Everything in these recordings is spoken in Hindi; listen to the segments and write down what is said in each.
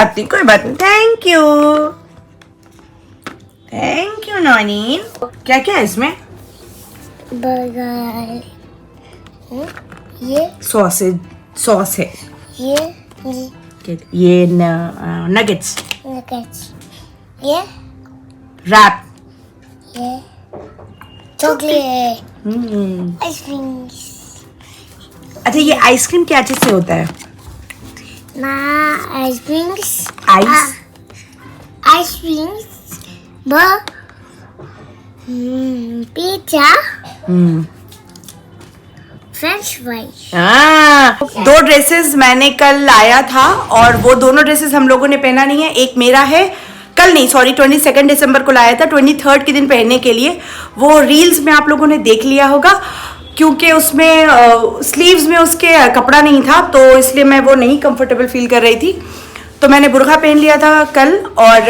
कोई बात नहीं। थैंक यू नौनीन। क्या क्या है इसमें? बर्गर, ये सॉस है। ये नगेट्स, ये रैप, ये चॉकलेट, आइसक्रीम। अच्छा ये आइसक्रीम क्या चीज से होता है? Ice cream pizza, French fries. दो ड्रेसेस मैंने कल लाया था और वो दोनों ड्रेसेस हम लोगों ने पहना नहीं है। एक मेरा है, कल नहीं सॉरी 22 दिसंबर को लाया था, 23 के दिन पहनने के लिए। वो रील्स में आप लोगों ने देख लिया होगा, क्योंकि उसमें स्लीव्स में उसके कपड़ा नहीं था, तो इसलिए मैं वो नहीं कंफर्टेबल फील कर रही थी, तो मैंने बुर्का पहन लिया था कल। और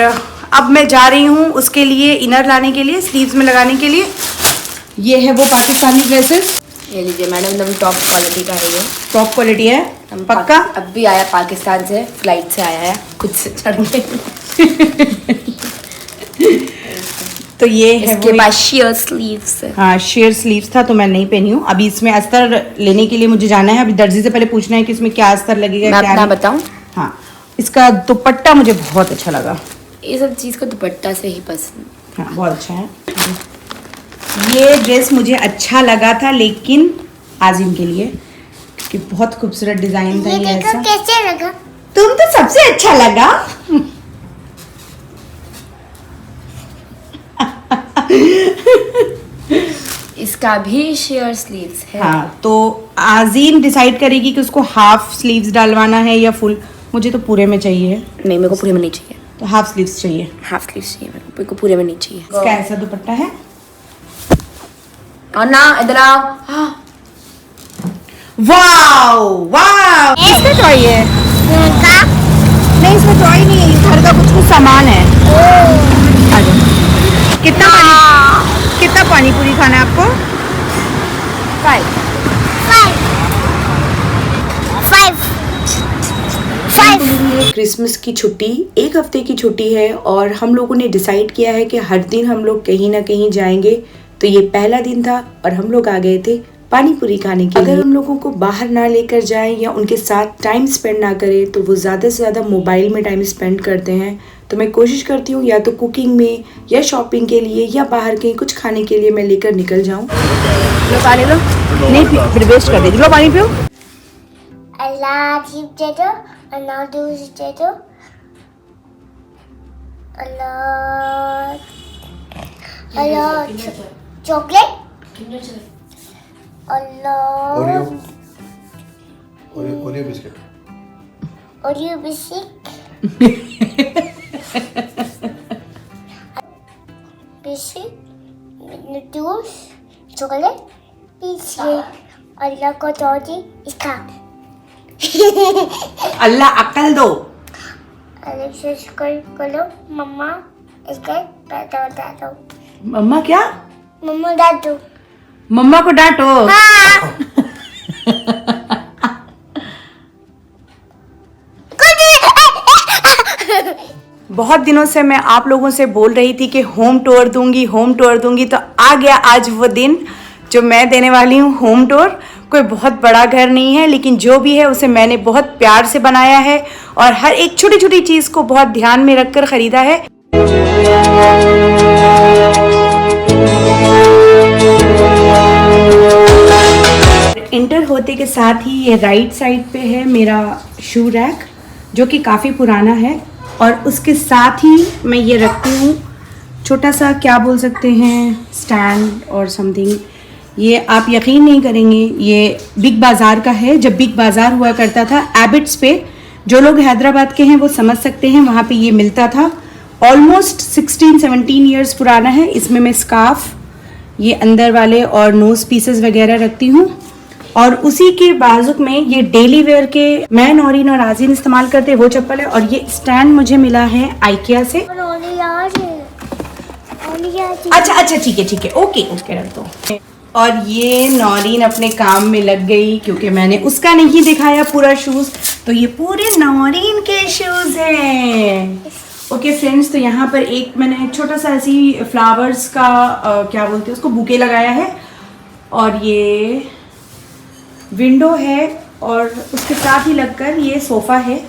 अब मैं जा रही हूँ उसके लिए इनर लाने के लिए, स्लीव्स में लगाने के लिए। ये है वो पाकिस्तानी ड्रेसेस। ये लीजिए मैडम, एकदम टॉप क्वालिटी का है ये। टॉप क्वालिटी है पक्का। अब भी आया पाकिस्तान से, फ्लाइट से आया है खुद से चढ़ के। तो ये है इसके बाद शेयर स्लीव्स। हाँ शेयर स्लीव्स था तो मैं नहीं पहनी हूँ। अभी इसमें अस्तर लेने के लिए मुझे जाना है। अभी दर्जी से पहले पूछना है कि इसमें क्या अस्तर लगेगा। मैं क्या अपना बताऊं? हाँ, इसका दुपट्टा मुझे बहुत अच्छा लगा। ये सब चीज़ का दुपट्टा से ही पसंद। हाँ बहुत अच्छा है। ये ड्रेस मुझे अच्छा लगा था लेकिन आजिम के लिए, क्योंकि बहुत खूबसूरत डिजाइन था। ये ऐसा कैसे लगा? तुम तो सबसे अच्छा लगा। इसका भी शेयर स्लीव्स है। हाँ तो आजीम डिसाइड करेगी कि उसको हाफ स्लीव्स डलवाना है या फुल। मुझे तो पूरे में चाहिए। नहीं, मेरे को पूरे में नहीं चाहिए, तो हाफ स्लीव्स चाहिए। हाफ स्लीव्स चाहिए मेरे को पूरे में नहीं चाहिए। इसका ऐसा दुपट्टा है। और ना इधर आओ। वाओ वाओ, इसमें टॉय है? नहीं इसमें टॉय नहीं है, ये घर का कुछ सामान है। आ जाओ। कितना पानी पूरी खाना है आपको? 5 क्रिसमस की छुट्टी 1 हफ्ते की छुट्टी है और हम लोगों ने डिसाइड किया है कि हर दिन हम लोग कहीं ना कहीं जाएंगे। तो ये पहला दिन था और हम लोग आ गए थे पानी पूरी खाने के लिए। अगर उन लोगों को बाहर ना लेकर जाएं या उनके साथ टाइम स्पेंड ना करें तो वो ज़्यादा से ज़्यादा मोबाइल में टाइम स्पेंड करते हैं। तो मैं कोशिश करती हूँ या तो कुकिंग में या शॉपिंग के लिए या बाहर कहीं कुछ खाने के लिए मैं लेकर निकल जाऊँ। लो पानी लो। नहीं फिर वेस्ट कर देगी। लो पानी पियो। अल्लाह दे दो, अल्लाह दे दो, अल्लाह चॉकलेट, अल्लाह Oreo biscuit, Oreo biscuit, noodles, chocolate, pizza, अल्लाह को दो इसका। अल्लाह अक्ल दो। करो मम्मा इसका पैदा बता दो। मम्मा क्या? मम्मा डांटो। मम्मा को डांटो। हाँ। बहुत दिनों से मैं आप लोगों से बोल रही थी कि होम टूर दूंगी, तो आ गया आज वो दिन जो मैं देने वाली हूँ होम टूर। कोई बहुत बड़ा घर नहीं है, लेकिन जो भी है उसे मैंने बहुत प्यार से बनाया है और हर एक छोटी छोटी चीज़ को बहुत ध्यान में रखकर ख़रीदा है। इंटर होते के साथ ही ये राइट साइड पे है मेरा शू रैक, जो कि काफ़ी पुराना है और उसके साथ ही मैं ये रखती हूँ छोटा सा, क्या बोल सकते हैं, स्टैंड और समथिंग। ये आप यकीन नहीं करेंगे, ये बिग बाज़ार का है। जब बिग बाज़ार हुआ करता था एबिट्स पे, जो लोग हैदराबाद के हैं वो समझ सकते हैं, वहाँ पे ये मिलता था। ऑलमोस्ट 16-17 ईयर्स पुराना है। इसमें मैं स्कार्फ, ये अंदर वाले और नोज पीसेस वगैरह रखती हूँ। और उसी के बाजू में ये डेली वेयर के मैं, नौरीन और आज़ीन इस्तेमाल करते हैं वो चप्पल है। और ये स्टैंड मुझे मिला है आइकिया से। अच्छा ठीक है, ओके रख दो। और ये नौरीन अपने काम में लग गई क्योंकि मैंने उसका नहीं दिखाया पूरा शूज़, तो ये पूरे नौरीन के शूज़ हैं। ओके फ्रेंड्स, तो यहाँ पर एक मैंने छोटा सा ऐसी फ्लावर्स का क्या बोलते हैं उसको, बुके लगाया है। और ये विंडो है और उसके साथ ही लगकर ये सोफ़ा है।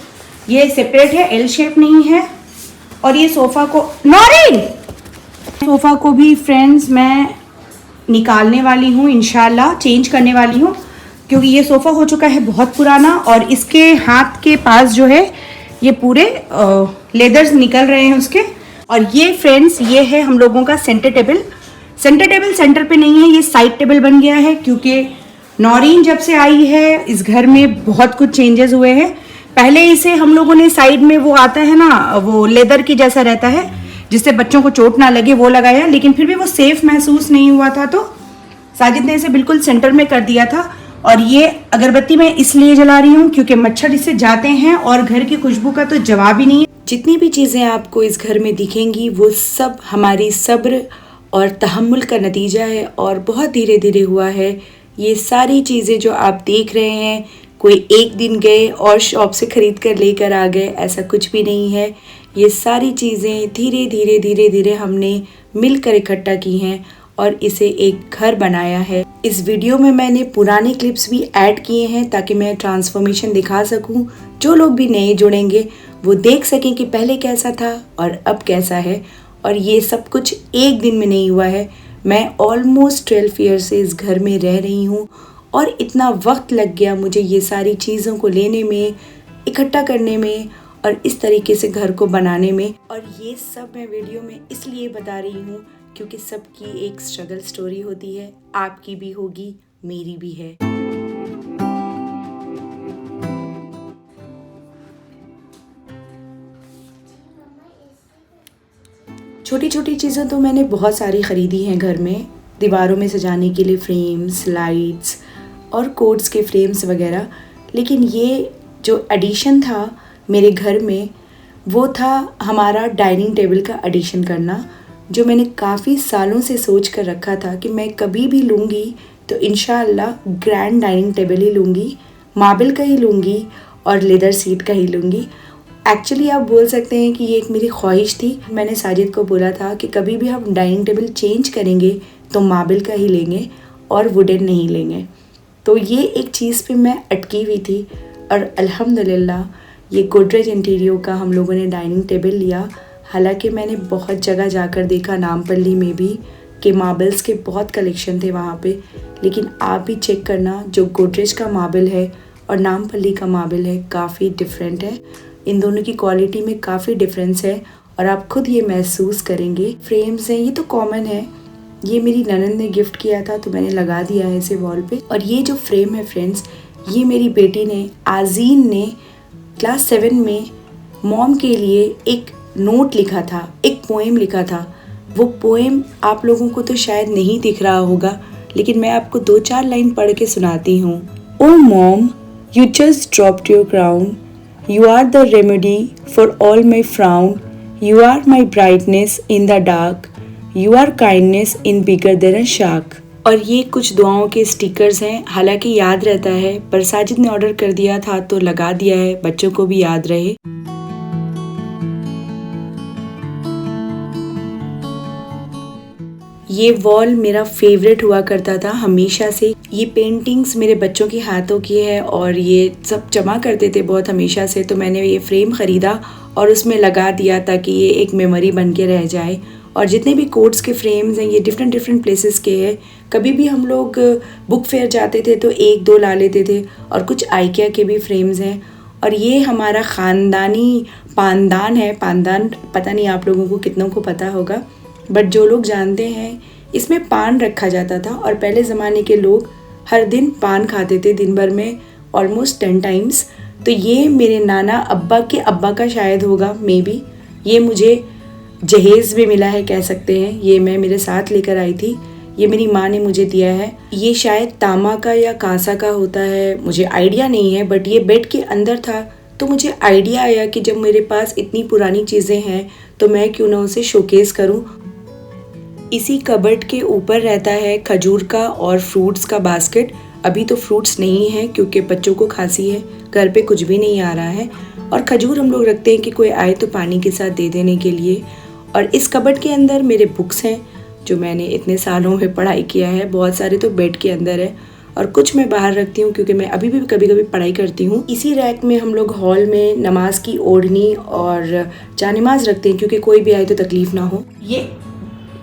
ये सेपरेट है, एल शेप नहीं है। और ये सोफ़ा को नौरीन सोफ़ा को भी फ्रेंड्स मैं निकालने वाली हूँ, इंशाल्लाह चेंज करने वाली हूँ, क्योंकि ये सोफ़ा हो चुका है बहुत पुराना और इसके हाथ के पास जो है ये पूरे लेदर्स निकल रहे हैं उसके। और ये फ्रेंड्स ये है हम लोगों का centre table. Centre table centre पे नहीं है, ये साइड टेबल बन गया है क्योंकि नौरीन जब से आई है इस घर में बहुत कुछ चेंजेस हुए हैं। पहले इसे हम लोगों ने साइड में वो आता है ना, वो लेदर की जैसा रहता है जिससे बच्चों को चोट ना लगे, वो लगाया, लेकिन फिर भी वो सेफ महसूस नहीं हुआ था, तो साजिद ने इसे बिल्कुल सेंटर में कर दिया था। और ये अगरबत्ती मैं इसलिए जला रही हूँ क्योंकि मच्छर इससे जाते हैं और घर की खुशबू का तो जवाब ही नहीं है। जितनी भी चीज़ें आपको इस घर में दिखेंगी वो सब हमारी सब्र और तहम्मुल का नतीजा है और बहुत धीरे धीरे हुआ है। ये सारी चीज़ें जो आप देख रहे हैं, कोई एक दिन गए और शॉप से ख़रीद कर लेकर आ गए, ऐसा कुछ भी नहीं है। ये सारी चीज़ें धीरे धीरे धीरे धीरे हमने मिलकर इकट्ठा की हैं और इसे एक घर बनाया है। इस वीडियो में मैंने पुराने क्लिप्स भी ऐड किए हैं ताकि मैं ट्रांसफॉर्मेशन दिखा सकूं। जो लोग भी नए जुड़ेंगे वो देख सकें कि पहले कैसा था और अब कैसा है। और ये सब कुछ एक दिन में नहीं हुआ है। मैं ऑलमोस्ट 12 ईयर से इस घर में रह रही हूँ और इतना वक्त लग गया मुझे ये सारी चीज़ों को लेने में, इकट्ठा करने में और इस तरीके से घर को बनाने में। और ये सब मैं वीडियो में इसलिए बता रही हूँ क्योंकि सबकी एक स्ट्रगल स्टोरी होती है, आपकी भी होगी, मेरी भी है। छोटी छोटी चीज़ें तो मैंने बहुत सारी ख़रीदी हैं घर में, दीवारों में सजाने के लिए फ्रेम्स, लाइट्स और कोट्स के फ्रेम्स वगैरह। लेकिन ये जो एडिशन था मेरे घर में वो था हमारा डाइनिंग टेबल का एडिशन करना, जो मैंने काफ़ी सालों से सोच कर रखा था कि मैं कभी भी लूँगी तो इंशाअल्लाह ग्रैंड डाइनिंग टेबल ही लूँगी, मार्बल का ही लूँगी और लेदर सीट का ही लूँगी। एक्चुअली आप बोल सकते हैं कि ये एक मेरी ख्वाहिश थी। मैंने साजिद को बोला था कि कभी भी हम डाइनिंग टेबल चेंज करेंगे तो मार्बल का ही लेंगे और वुडन नहीं लेंगे। तो ये एक चीज़ पे मैं अटकी हुई थी और अल्हम्दुलिल्लाह ये गोदरेज इंटीरियर का हम लोगों ने डाइनिंग टेबल लिया। हालांकि मैंने बहुत जगह जाकर देखा, नामपल्ली में भी, कि मार्बल्स के बहुत कलेक्शन थे वहाँ पे, लेकिन आप भी चेक करना जो गोदरेज का मार्बल है और नामपल्ली का मार्बल है काफ़ी डिफरेंट है। इन दोनों की क्वालिटी में काफ़ी डिफरेंस है और आप खुद ये महसूस करेंगे। फ्रेम्स हैं, ये तो कॉमन है, ये मेरी ननद ने गिफ्ट किया था तो मैंने लगा दिया है इसे वॉल पे। और ये जो फ्रेम है फ्रेंड्स, ये मेरी बेटी ने, आज़ीन ने, क्लास 7 में मॉम के लिए एक नोट लिखा था, एक पोएम लिखा था। वो पोएम आप लोगों को तो शायद नहीं दिख रहा होगा, लेकिन मैं आपको 2-4 लाइन पढ़ के सुनाती हूँ। Oh mom, you just dropped your crown, you are the remedy for all my frown, you are my brightness in the dark, you are kindness in bigger than a shark. और ये कुछ दुआओं के स्टिकर्स हैं, हालांकि याद रहता है पर साजिद ने ऑर्डर कर दिया था तो लगा दिया है, बच्चों को भी याद रहे। ये वॉल मेरा फेवरेट हुआ करता था हमेशा से। ये पेंटिंग्स मेरे बच्चों के हाथों की है और ये सब जमा करते थे बहुत हमेशा से, तो मैंने ये फ्रेम ख़रीदा और उसमें लगा दिया ताकि ये एक मेमोरी बन के रह जाए। और जितने भी कोट्स के फ्रेम्स हैं ये डिफरेंट डिफरेंट प्लेसेस के हैं। कभी भी हम लोग बुक फेयर जाते थे तो 1-2 ला लेते थे। और कुछ आइकिया के भी फ्रेम्स हैं। और ये हमारा ख़ानदानी पानदान है। पानदान पता नहीं आप लोगों को कितनों को पता होगा, बट जो लोग जानते हैं इसमें पान रखा जाता था। और पहले ज़माने के लोग हर दिन पान खाते थे, दिन भर में ऑलमोस्ट 10 टाइम्स। तो ये मेरे नाना अब्बा के अब्बा का शायद होगा, मे बी। ये मुझे जहेज़ में मिला है कह सकते हैं। ये मैं मेरे साथ लेकर आई थी, ये मेरी माँ ने मुझे दिया है। ये शायद तांबा का या कांसा का होता है, मुझे आइडिया नहीं है, बट ये बेड के अंदर था तो मुझे आइडिया आया कि जब मेरे पास इतनी पुरानी चीज़ें हैं तो मैं क्यों ना उसे शोकेस करूं। इसी कबर्ड के ऊपर रहता है खजूर का और फ्रूट्स का बास्केट। अभी तो फ्रूट्स नहीं है क्योंकि बच्चों को खांसी है, घर पे कुछ भी नहीं आ रहा है। और खजूर हम लोग रखते हैं कि कोई आए तो पानी के साथ दे देने के लिए। और इस कबर्ड के अंदर मेरे बुक्स हैं जो मैंने इतने सालों में पढ़ाई किया है। बहुत सारे तो बेड के अंदर है और कुछ मैं बाहर रखती हूँ क्योंकि मैं अभी भी कभी कभी पढ़ाई करती हूँ। इसी रैक में हम लोग हॉल में नमाज की ओढ़नी और जानमाज रखते हैं क्योंकि कोई भी आए तो तकलीफ ना हो।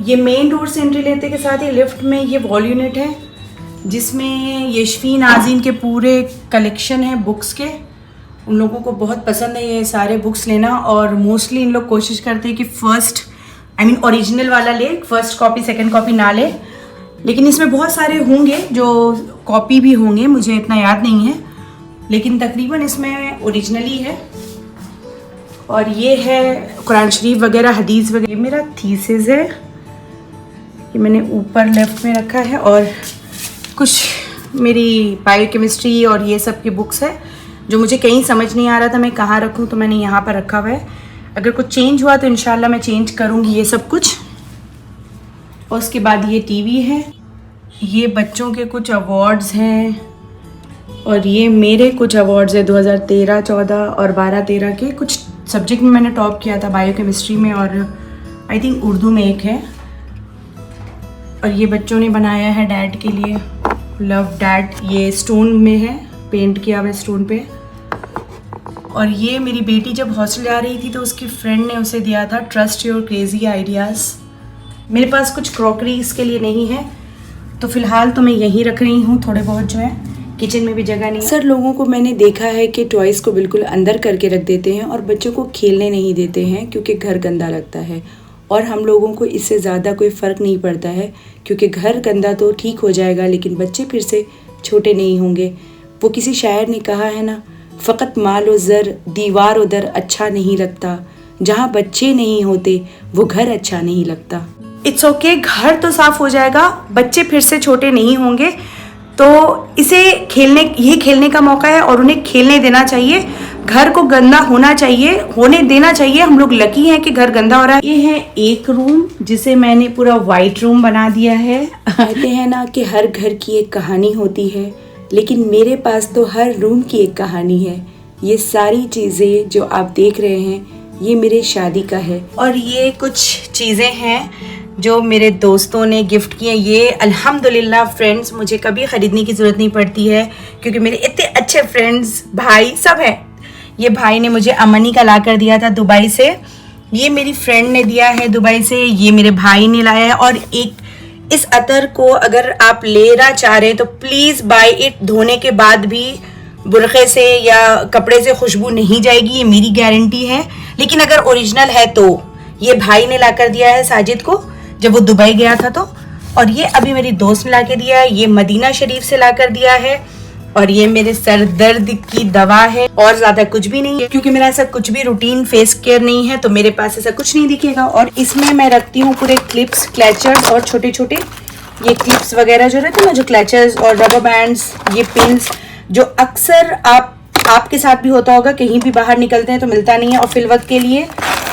ये मेन डोर से एंट्री लेते के साथ ही लिफ्ट में ये वॉल यूनिट है जिसमें यशफीन आज़ीन के पूरे कलेक्शन है बुक्स के। उन लोगों को बहुत पसंद है ये सारे बुक्स लेना और मोस्टली इन लोग कोशिश करते हैं कि ओरिजिनल वाला ले, फर्स्ट कॉपी सेकंड कॉपी ना ले। लेकिन इसमें बहुत सारे होंगे जो कॉपी भी होंगे, मुझे इतना याद नहीं है, लेकिन तकरीबन इसमें ओरिजिनल ही है। और ये है कुरान शरीफ वगैरह, हदीस वगैरह। ये मेरा थीसिस है, ये मैंने ऊपर लेफ्ट में रखा है। और कुछ मेरी बायोकेमिस्ट्री और ये सब की बुक्स है जो मुझे कहीं समझ नहीं आ रहा था मैं कहाँ रखूँ, तो मैंने यहाँ पर रखा हुआ है। अगर कुछ चेंज हुआ तो इंशाल्लाह मैं चेंज करूँगी ये सब कुछ। और उसके बाद ये टीवी है, ये बच्चों के कुछ अवार्ड्स हैं और ये मेरे कुछ अवार्ड्स हैं 2013, 14 और 12, 13 के। कुछ सब्जेक्ट में मैंने टॉप किया था, बायोकेमिस्ट्री में और आई थिंक उर्दू में एक है। और ये बच्चों ने बनाया है डैड के लिए, लव डैड। ये स्टोन में है, पेंट किया हुआ स्टोन पे। और ये मेरी बेटी जब हॉस्टल जा रही थी तो उसकी फ्रेंड ने उसे दिया था, ट्रस्ट योर क्रेजी आइडियाज़। मेरे पास कुछ क्रॉकरी इसके लिए नहीं है तो फ़िलहाल तो मैं यहीं रख रही हूँ, थोड़े बहुत जो है। किचन में भी जगह नहीं। अक्सर लोगों को मैंने देखा है कि टॉयज़ को बिल्कुल अंदर करके रख देते हैं और बच्चों को खेलने नहीं देते हैं क्योंकि घर गंदा लगता है। और हम लोगों को इससे ज़्यादा कोई फ़र्क नहीं पड़ता है क्योंकि घर गंदा तो ठीक हो जाएगा लेकिन बच्चे फिर से छोटे नहीं होंगे। वो किसी शायर ने कहा है ना, फ़कत माल व ज़र दीवार उधर अच्छा नहीं लगता, जहाँ बच्चे नहीं होते वो घर अच्छा नहीं लगता। इट्स ओके, घर तो साफ़ हो जाएगा, बच्चे फिर से छोटे नहीं होंगे, तो इसे खेलने का मौका है और उन्हें खेलने देना चाहिए। घर को गंदा होने देना चाहिए। हम लोग लकी हैं कि घर गंदा हो रहा है। ये है एक रूम जिसे मैंने पूरा वाइट रूम बना दिया है। कहते हैं ना कि हर घर की एक कहानी होती है, लेकिन मेरे पास तो हर रूम की एक कहानी है। ये सारी चीज़ें जो आप देख रहे हैं ये मेरे शादी का है। और ये कुछ चीज़ें हैं जो मेरे दोस्तों ने गिफ्ट किए। ये अल्हम्दुलिल्लाह फ्रेंड्स, मुझे कभी ख़रीदने की ज़रूरत नहीं पड़ती है क्योंकि मेरे इतने अच्छे फ्रेंड्स, भाई सब हैं। ये भाई ने मुझे अमनी का ला कर दिया था दुबई से, ये मेरी फ्रेंड ने दिया है दुबई से, ये मेरे भाई ने लाया है। और एक इस अतर को अगर आप लेना चाह रहे हैं तो प्लीज़ बाय इट। धोने के बाद भी बुरखे से या कपड़े से खुशबू नहीं जाएगी, ये मेरी गारंटी है। लेकिन अगर ओरिजिनल है तो ये भाई ने ला कर दिया है साजिद को जब वो दुबई गया था तो। और ये अभी मेरी दोस्त ने ला के दिया है, ये मदीना शरीफ से ला कर दिया है। और ये मेरे सर दर्द की दवा है और ज़्यादा कुछ भी नहीं है क्योंकि मेरा ऐसा कुछ भी रूटीन फेस केयर नहीं है तो मेरे पास ऐसा कुछ नहीं दिखेगा। और इसमें मैं रखती हूँ पूरे क्लिप्स, क्लैचर्स और छोटे छोटे ये क्लिप्स वगैरह जो रहते हैं ना, जो क्लैचर्स और रबर बैंड्स, ये पिन्स जो अक्सर आपके साथ भी होता होगा, कहीं भी बाहर निकलते हैं तो मिलता नहीं है। और फिल वक्त के लिए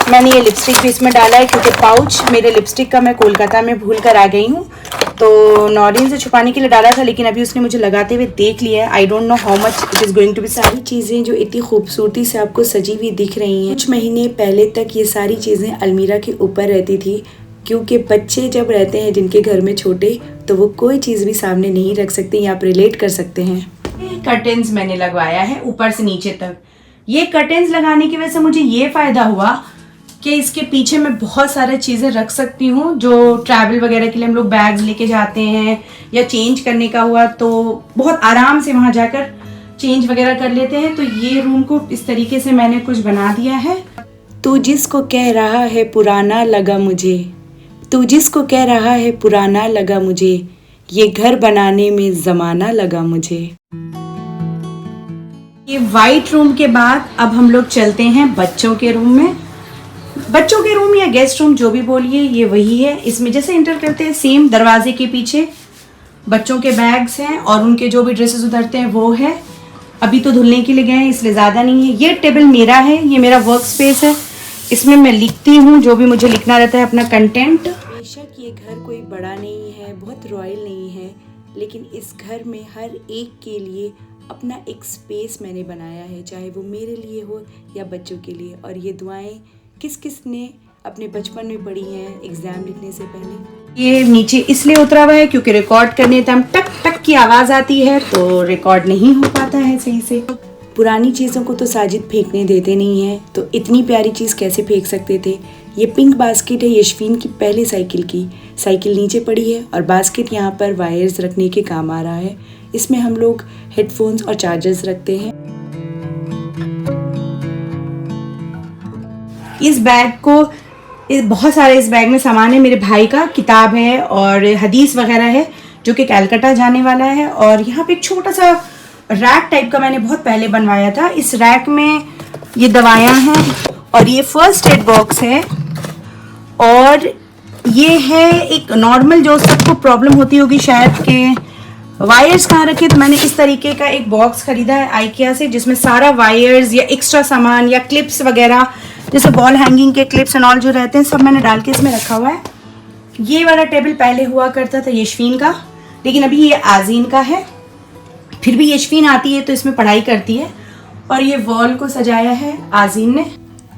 मैंने ये लिपस्टिक भी इसमें डाला है क्योंकि पाउच मेरे लिपस्टिक का मैं कोलकाता में भूल कर आ गई हूँ, तो नौरीन से छुपाने के लिए डाला था लेकिन अभी उसने मुझे लगाते हुए देख लिया है। I don't know how much it is going to be. सारी चीज़ें जो इतनी खूबसूरती से आपको सजी हुई दिख रही हैं, कुछ महीने पहले तक ये सारी चीज़ें अलमीरा के ऊपर रहती थी क्योंकि बच्चे जब रहते हैं जिनके घर में छोटे तो वो कोई चीज़ भी सामने नहीं रख सकते या आप रिलेट कर सकते हैं। कर्टेन्स मैंने लगवाया है ऊपर से नीचे तक। ये कर्टेन्स लगाने की वजह से मुझे ये फ़ायदा हुआ कि इसके पीछे मैं बहुत सारी चीज़ें रख सकती हूँ जो ट्रैवल वगैरह के लिए हम लोग बैग्स लेके जाते हैं या चेंज करने का हुआ तो बहुत आराम से वहाँ जाकर चेंज वगैरह कर लेते हैं। तो ये रूम को इस तरीके से मैंने कुछ बना दिया है। तू जिसको कह रहा है पुराना लगा मुझे, तू जिसको कह रहा है पुराना लगा मुझे, ये घर बनाने में ज़माना लगा मुझे। ये वाइट रूम के बाद अब हम लोग चलते हैं बच्चों के रूम में। बच्चों के रूम या गेस्ट रूम जो भी बोलिए, ये वही है। इसमें जैसे एंटर करते हैं सेम दरवाजे के पीछे बच्चों के बैग्स हैं और उनके जो भी ड्रेसेस उतरते हैं वो है। अभी तो धुलने के लिए गए हैं इसलिए ज़्यादा नहीं है। ये टेबल मेरा है, ये मेरा वर्क स्पेस है, इसमें मैं लिखती हूँ जो भी मुझे लिखना रहता है, अपना कंटेंट। बेशक ये घर कोई बड़ा नहीं है, बहुत रॉयल नहीं है, लेकिन इस घर में हर एक के लिए अपना एक स्पेस मैंने बनाया है, चाहे वो मेरे लिए हो या बच्चों के लिए। और ये दुआएं किस किस ने अपने बचपन में पढ़ी हैं एग्ज़ाम लिखने से पहले। ये नीचे इसलिए उतरा हुआ है क्योंकि रिकॉर्ड करने टाइम टक टक की आवाज़ आती है तो रिकॉर्ड नहीं हो पाता है सही से। पुरानी चीज़ों को तो साजिद फेंकने देते नहीं हैं, तो इतनी प्यारी चीज़ कैसे फेंक सकते थे। ये पिंक बास्केट है यशवीन की पहली साइकिल की। साइकिल नीचे पड़ी है और बास्केट यहाँ पर वायर्स रखने के काम आ रहा है। इसमें हम लोग हेडफोन्स और चार्जर्स रखते हैं। इस बैग को बहुत सारे इस बैग में सामान है। मेरे भाई का किताब है और हदीस वगैरह है जो कि कलकत्ता जाने वाला है। और यहाँ पे एक छोटा सा रैक टाइप का मैंने बहुत पहले बनवाया था। इस रैक में ये दवाइयाँ हैं और ये फर्स्ट एड बॉक्स है और ये है एक नॉर्मल जो सबको प्रॉब्लम होती होगी शायद कि वायर्स कहाँ रखे, तो मैंने इस तरीके का एक बॉक्स खरीदा है आइकिया से जिसमें सारा वायर्स या एक्स्ट्रा सामान या क्लिप्स वगैरह जैसे बॉल हैंगिंग के क्लिप्स एंड ऑल जो रहते हैं सब मैंने डाल के इसमें रखा हुआ है। ये वाला टेबल पहले हुआ करता था यशवीन का, लेकिन अभी ये आजीन का है। फिर भी यशवीन आती है तो इसमें पढ़ाई करती है। और ये वॉल को सजाया है आजीन ने।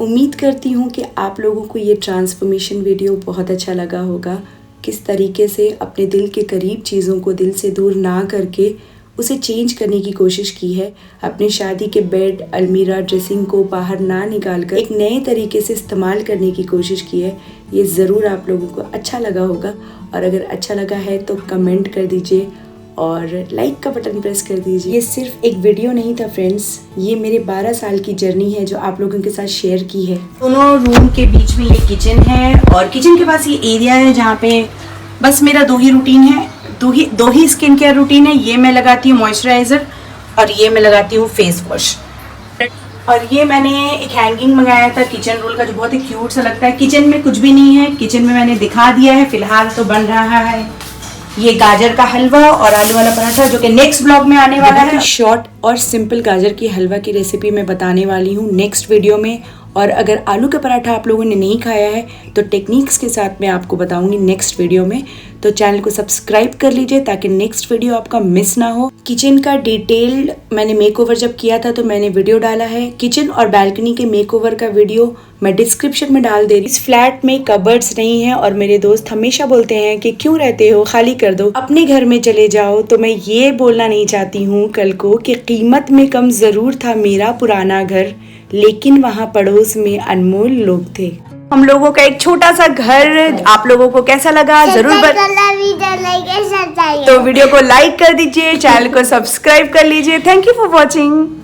उम्मीद करती हूँ कि आप लोगों को ये ट्रांसफॉर्मेशन वीडियो बहुत अच्छा लगा होगा। किस तरीके से अपने दिल के करीब चीज़ों को दिल से दूर ना करके उसे चेंज करने की कोशिश की है। अपनी शादी के बेड, अलमीरा, ड्रेसिंग को बाहर ना निकाल कर एक नए तरीके से इस्तेमाल करने की कोशिश की है। ये ज़रूर आप लोगों को अच्छा लगा होगा और अगर अच्छा लगा है तो कमेंट कर दीजिए और लाइक का बटन प्रेस कर दीजिए। ये सिर्फ एक वीडियो नहीं था फ्रेंड्स, ये मेरे 12 साल की जर्नी है जो आप लोगों के साथ शेयर की है। दोनों रूम के बीच में ये किचन है और किचन के पास ये एरिया है जहाँ पे बस मेरा दो ही रूटीन है, दो ही स्किन केयर रूटीन है। ये मैं लगाती हूँ मॉइस्चराइज़र और ये मैं लगाती हूँ फेस वॉश। और ये मैंने एक हैंगिंग मंगाया था किचन रोल का जो बहुत ही क्यूट सा लगता है। किचन में कुछ भी नहीं है, किचन में मैंने दिखा दिया है फिलहाल तो बन रहा है ये गाजर का हलवा और आलू वाला पराठा जो कि नेक्स्ट ब्लॉग में आने वाला है। शॉर्ट और सिंपल गाजर की हलवा की रेसिपी मैं बताने वाली हूँ नेक्स्ट वीडियो में। और अगर आलू का पराठा आप लोगों ने नहीं खाया है तो टेक्निक्स के साथ मैं आपको बताऊंगी नेक्स्ट वीडियो में। तो चैनल को सब्सक्राइब कर लीजिए ताकि नेक्स्ट वीडियो आपका मिस ना हो। किचन का डिटेल्ड मैंने मेकओवर जब किया था तो मैंने वीडियो डाला है। किचन और बालकनी के मेकओवर का वीडियो मैं डिस्क्रिप्शन में डाल दे रही हूँ। इस फ्लैट में कबर्ड्स नहीं है और मेरे दोस्त हमेशा बोलते हैं कि क्यों रहते हो, खाली कर दो, अपने घर में चले जाओ। तो मैं ये बोलना नहीं चाहती हूँ कल को कि कीमत में कम ज़रूर था मेरा पुराना घर, लेकिन वहाँ पड़ोस में अनमोल लोग थे। हम लोगों का एक छोटा सा घर आप लोगों को कैसा लगा जरूर तो वीडियो को लाइक कर दीजिए, चैनल को सब्सक्राइब कर लीजिए। Thank you for watching.